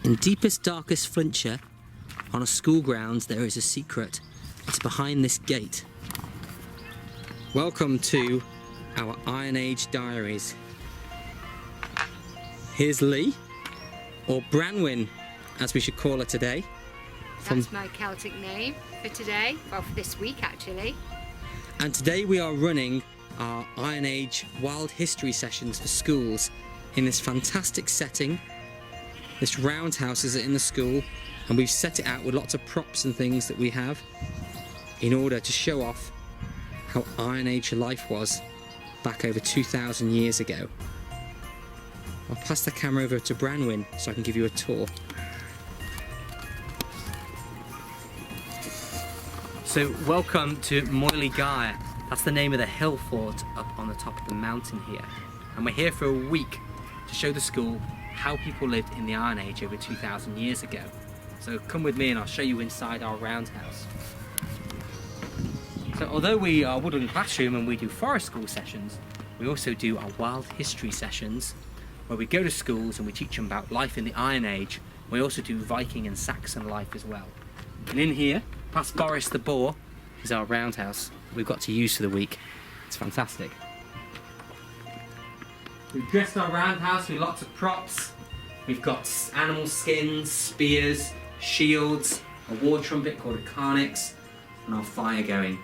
In deepest, darkest Flintshire, on a school grounds, there is a secret. It's behind this gate. Welcome to our Iron Age Diaries. Here's Lee, or Branwen, as we should call her today. That's my Celtic name for today, well for this week actually. And today we are running our Iron Age Wild History sessions for schools in this fantastic setting. This roundhouse is in the school, and we've set it out with lots of props and things that we have in order to show off how Iron Age life was back over 2,000 years ago. I'll pass the camera over to Branwen so I can give you a tour. So welcome to Moily Gaer. That's the name of the hill fort up on the top of the mountain here. And we're here for a week to show the school how people lived in the Iron Age over 2,000 years ago. So come with me and I'll show you inside our roundhouse. So although we are Woodland Classroom and we do forest school sessions, we also do our wild history sessions where we go to schools and we teach them about life in the Iron Age. We also do Viking and Saxon life as well. And in here, past Boris the Boar, is our roundhouse we've got to use for the week. It's fantastic. We've dressed our roundhouse with lots of props. We've got animal skins, spears, shields, a war trumpet called a carnix, and our fire going.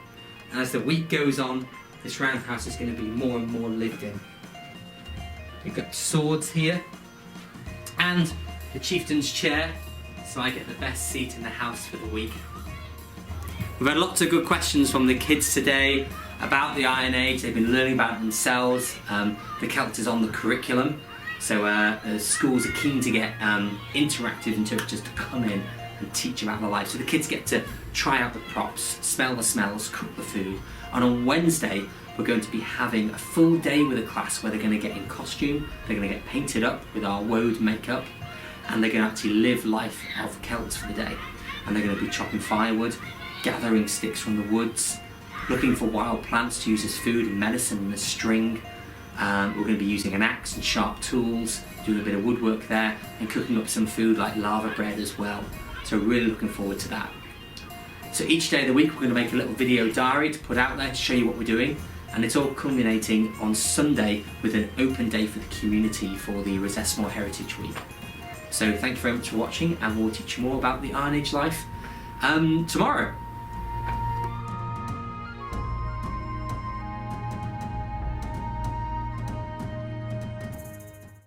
And as the week goes on, this roundhouse is going to be more and more lived in. We've got swords here, and the chieftain's chair, so I get the best seat in the house for the week. We've had lots of good questions from the kids today about the Iron Age. They've been learning about it themselves. The Celt is on the curriculum, so schools are keen to get interactive interpreters to come in and teach about the life. So the kids get to try out the props, smell the smells, cook the food. And on Wednesday, we're going to be having a full day with a class where they're going to get in costume, they're going to get painted up with our woad makeup, and they're going to actually live life of Celts for the day. And they're going to be chopping firewood, gathering sticks from the woods, looking for wild plants to use as food and medicine and as string. We're going to be using an axe and sharp tools, doing a bit of woodwork there, and cooking up some food like lava bread as well. So really looking forward to that. So each day of the week we're going to make a little video diary to put out there to show you what we're doing, and it's all culminating on Sunday with an open day for the community for the Rosesmore Heritage Week. So thank you very much for watching, and we'll teach you more about the Iron Age life tomorrow.